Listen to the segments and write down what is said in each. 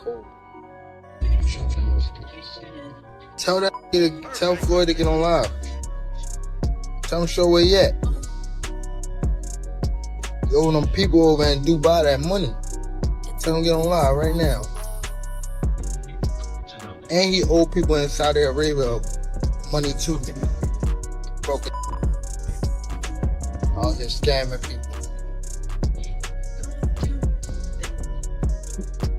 cold. Tell Floyd to get on live. Tell him show where he at. You owe them people over in Dubai that money. Tell him get on live right now. And he owe people in Saudi Arabia money too. Broken. Out here scamming people.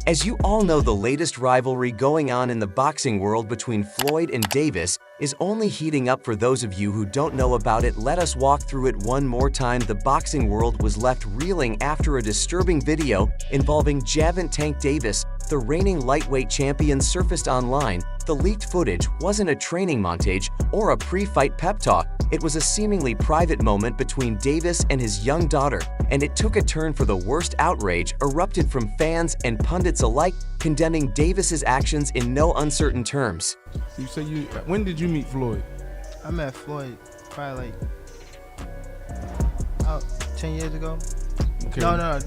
As you all know, the latest rivalry going on in the boxing world between Floyd and Davis is only heating up. For those of you who don't know about it, let us walk through it one more time. The boxing world was left reeling after a disturbing video involving Gervonta Tank Davis, the reigning lightweight champion, surfaced online. The leaked footage wasn't a training montage or a pre-fight pep talk. It was a seemingly private moment between Davis and his young daughter, and it took a turn for the worst. Outrage erupted from fans and pundits alike, condemning Davis's actions in no uncertain terms. You say when did you meet Floyd? I met Floyd probably like 10 years ago. Okay. No.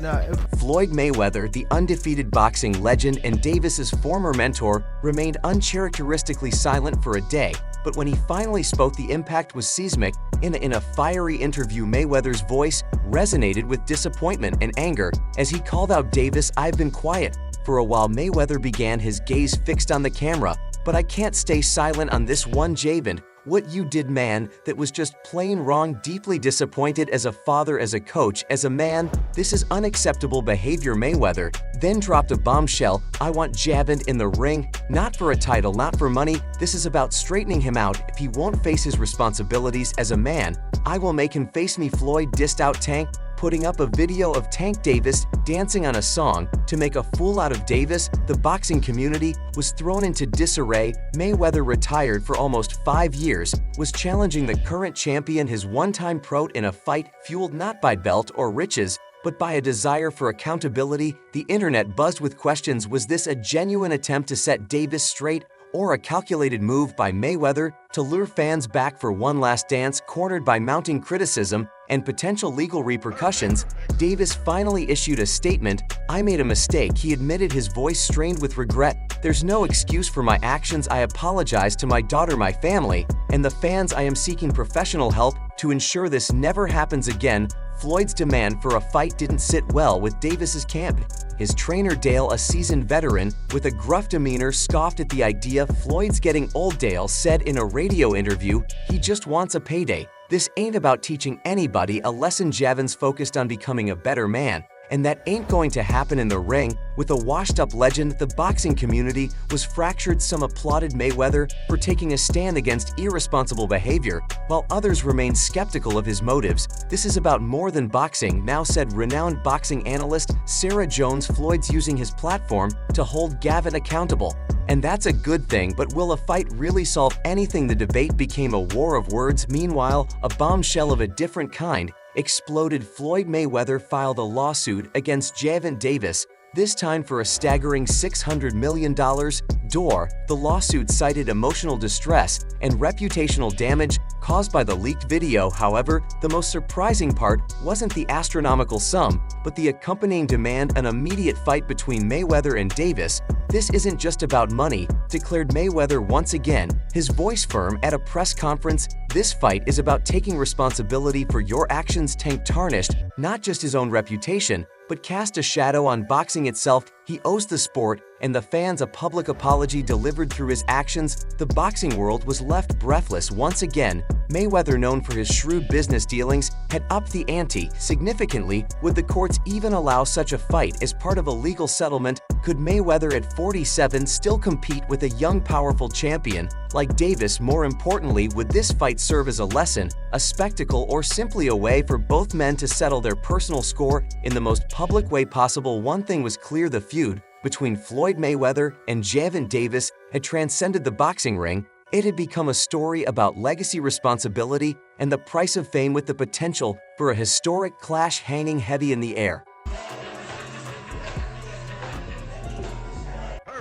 Floyd Mayweather, the undefeated boxing legend and Davis's former mentor, remained uncharacteristically silent for a day, but when he finally spoke, the impact was seismic. In a fiery interview, Mayweather's voice resonated with disappointment and anger as he called out Davis. "I've been quiet for a while," Mayweather began, his gaze fixed on the camera, "but I can't stay silent on this one, Gervonta. What you did, man, that was just plain wrong. Deeply disappointed as a father, as a coach, as a man. This is unacceptable behavior." Mayweather then dropped a bombshell. "I want Gervonta in the ring, not for a title, not for money. This is about straightening him out. If he won't face his responsibilities as a man, I will make him face me." Floyd dissed out Tank, putting up a video of Tank Davis dancing on a song to make a fool out of Davis. The boxing community was thrown into disarray. Mayweather, retired for almost 5 years, was challenging the current champion, his one-time pro, in a fight fueled not by belt or riches, but by a desire for accountability. The internet buzzed with questions. Was this a genuine attempt to set Davis straight, or a calculated move by Mayweather to lure fans back for one last dance? Cornered by mounting criticism and potential legal repercussions, Davis finally issued a statement. "I made a mistake," he admitted, his voice strained with regret. "There's no excuse for my actions. I apologize to my daughter, my family, and the fans. I am seeking professional help to ensure this never happens again." Floyd's demand for a fight didn't sit well with Davis's camp. His trainer Dale, a seasoned veteran with a gruff demeanor, scoffed at the idea. "Floyd's getting old," Dale said in a radio interview. "He just wants a payday. This ain't about teaching anybody a lesson. Gervonta's focused on becoming a better man, and that ain't going to happen in the ring." With a washed-up legend, the boxing community was fractured. Some applauded Mayweather for taking a stand against irresponsible behavior, while others remained skeptical of his motives. "This is about more than boxing now," said renowned boxing analyst Sarah Jones. "Floyd's using his platform to hold Gervonta accountable, and that's a good thing, but will a fight really solve anything?" The debate became a war of words. Meanwhile, a bombshell of a different kind exploded. Floyd Mayweather filed a lawsuit against Gervonta Davis, this time for a staggering $600 million. The lawsuit cited emotional distress and reputational damage caused by the leaked video. However, the most surprising part wasn't the astronomical sum, but the accompanying demand: an immediate fight between Mayweather and Davis. "This isn't just about money," declared Mayweather once again, his voice firm at a press conference. "This fight is about taking responsibility for your actions." Tank tarnished not just his own reputation, but cast a shadow on boxing itself. He owes the sport and the fans a public apology delivered through his actions. The boxing world was left breathless once again. Mayweather, known for his shrewd business dealings, had upped the ante significantly. Would the courts even allow such a fight as part of a legal settlement? Could Mayweather at 47 still compete with a young, powerful champion like Davis? More importantly, would this fight serve as a lesson, a spectacle, or simply a way for both men to settle their personal score in the most public way possible? One thing was clear: the feud between Floyd Mayweather and Gervonta Davis had transcended the boxing ring. It had become a story about legacy, responsibility, and the price of fame, with the potential for a historic clash hanging heavy in the air.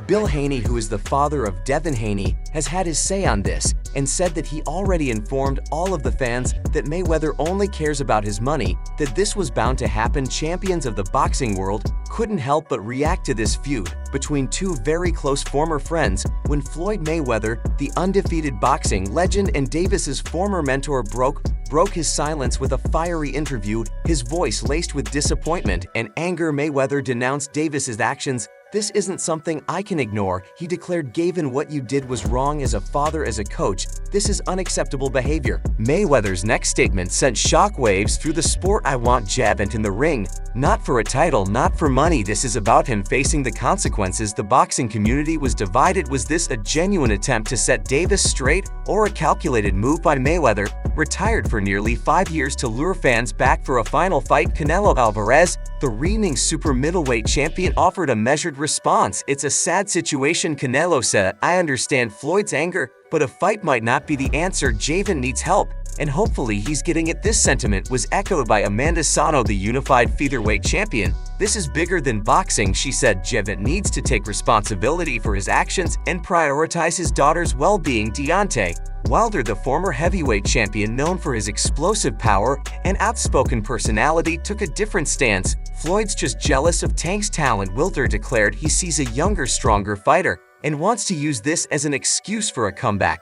Bill Haney, who is the father of Devin Haney, has had his say on this and said that he already informed all of the fans that Mayweather only cares about his money, that this was bound to happen. Champions of the boxing world couldn't help but react to this feud between two very close former friends when Floyd Mayweather, the undefeated boxing legend and Davis's former mentor, broke his silence with a fiery interview, his voice laced with disappointment and anger. Mayweather denounced Davis's actions. "This isn't something I can ignore," he declared. "Gavin, what you did was wrong as a father, as a coach. This is unacceptable behavior." Mayweather's next statement sent shockwaves through the sport. "I want Gervonta in the ring, not for a title, not for money. This is about him facing the consequences." The boxing community was divided. Was this a genuine attempt to set Davis straight or a calculated move by Mayweather, retired for nearly 5 years, to lure fans back for a final fight? Canelo Alvarez, the reigning super middleweight champion, offered a measured response. "It's a sad situation," Canelo said. "I understand Floyd's anger, but a fight might not be the answer. Gervonta needs help, and hopefully he's getting it." This sentiment was echoed by Amanda Sano, the unified featherweight champion. "This is bigger than boxing," she said. "Gervonta needs to take responsibility for his actions and prioritize his daughter's well-being." Deontay Wilder, the former heavyweight champion known for his explosive power and outspoken personality, took a different stance. "Floyd's just jealous of Tank's talent," Wilder declared. "He sees a younger, stronger fighter and wants to use this as an excuse for a comeback."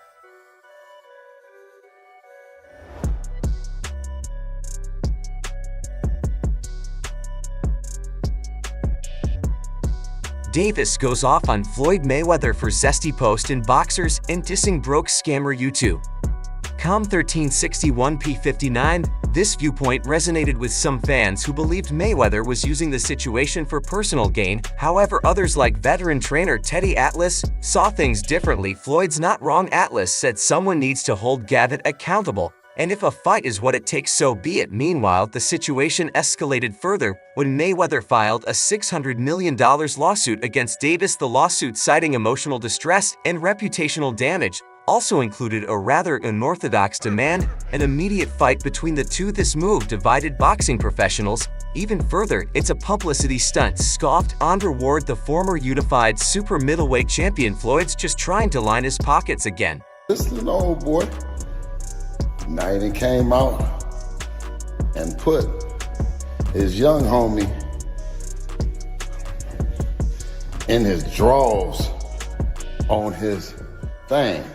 Davis goes off on Floyd Mayweather for zesty post in Boxers and dissing broke scammer YouTube. Com 1361 P59. This viewpoint resonated with some fans who believed Mayweather was using the situation for personal gain. However, others, like veteran trainer Teddy Atlas, saw things differently. "Floyd's not wrong," Atlas said. "Someone needs to hold Gervonta accountable, and if a fight is what it takes, so be it." Meanwhile, the situation escalated further when Mayweather filed a $600 million lawsuit against Davis. The lawsuit, citing emotional distress and reputational damage, also included a rather unorthodox demand: an immediate fight between the two. This move divided boxing professionals even further. "It's a publicity stunt," scoffed Andre Ward, the former unified super middleweight champion. "Floyd's just trying to line his pockets again." This is an old boy. Now he came out and put his young homie in his drawers on his thing.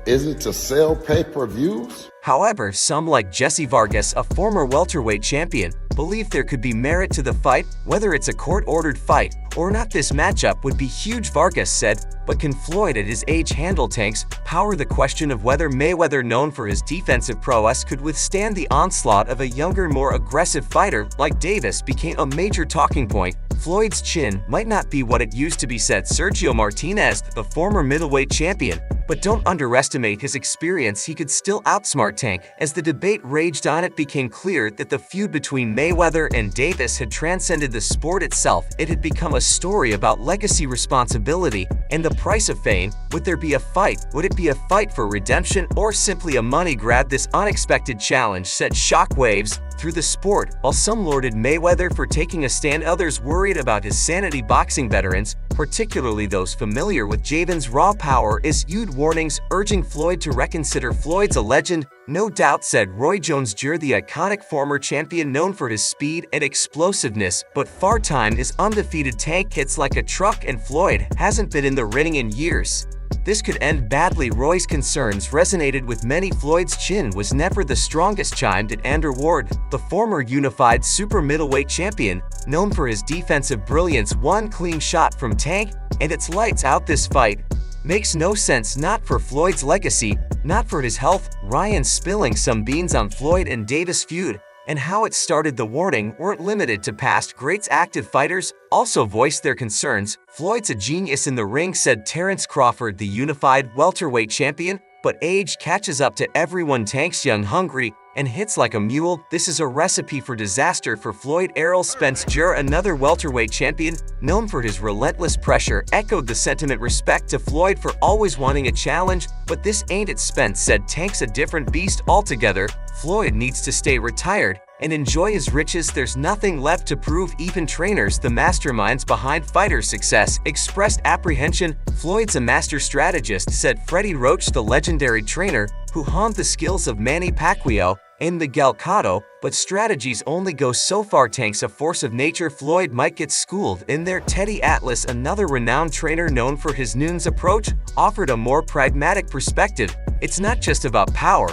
Is it to sell pay-per-views? However, some, like Jesse Vargas, a former welterweight champion, believe there could be merit to the fight, whether it's a court-ordered fight or not. "This matchup would be huge," Vargas said, "but can Floyd at his age handle Tank's power?" The question of whether Mayweather, known for his defensive prowess, could withstand the onslaught of a younger, more aggressive fighter like Davis became a major talking point. "Floyd's chin might not be what it used to be," said Sergio Martinez, the former middleweight champion, "but don't underestimate his experience. He could still outsmart Tank." As the debate raged on, it became clear that the feud between Mayweather and Davis had transcended the sport itself. It had become a story about legacy, responsibility, and the price of fame. Would there be a fight? Would it be a fight for redemption or simply a money grab? This unexpected challenge sent shockwaves through the sport. While some lauded Mayweather for taking a stand, others worried about his sanity. Boxing veterans, particularly those familiar with Gervonta's raw power, issued warnings urging Floyd to reconsider. "Floyd's a legend, no doubt," said Roy Jones Jr., the iconic former champion known for his speed and explosiveness, "but time is undefeated. Tank hits like a truck and Floyd hasn't been in the ring in years. This could end badly." Roy's concerns resonated with many. "Floyd's chin was never the strongest," chimed in Andre Ward, the former unified super middleweight champion, known for his defensive brilliance. "One clean shot from Tank, and it's lights out. This fight makes no sense, not for Floyd's legacy, not for his health." Ryan, spilling some beans on Floyd and Davis feud and how it started. The warning weren't limited to past greats. Active fighters also voiced their concerns. "Floyd's a genius in the ring," said Terrence Crawford, the unified welterweight champion, "but age catches up to everyone. Tank's young, hungry, and hits like a mule. This is a recipe for disaster for Floyd." Errol Spence Jr., another welterweight champion known for his relentless pressure, echoed the sentiment. "Respect to Floyd for always wanting a challenge, but this ain't it." Spence said, "Tank's a different beast altogether. Floyd needs to stay retired and enjoy his riches, there's nothing left to prove. Even trainers, the masterminds behind fighters' success, expressed apprehension. Floyd's a master strategist, said Freddie Roach, the legendary trainer who honed the skills of Manny Pacquiao and Miguel Cotto, but strategies only go so far. Tank's a force of nature. Floyd might get schooled in there. Teddy Atlas, another renowned trainer known for his noons approach, offered a more pragmatic perspective. It's not just about power,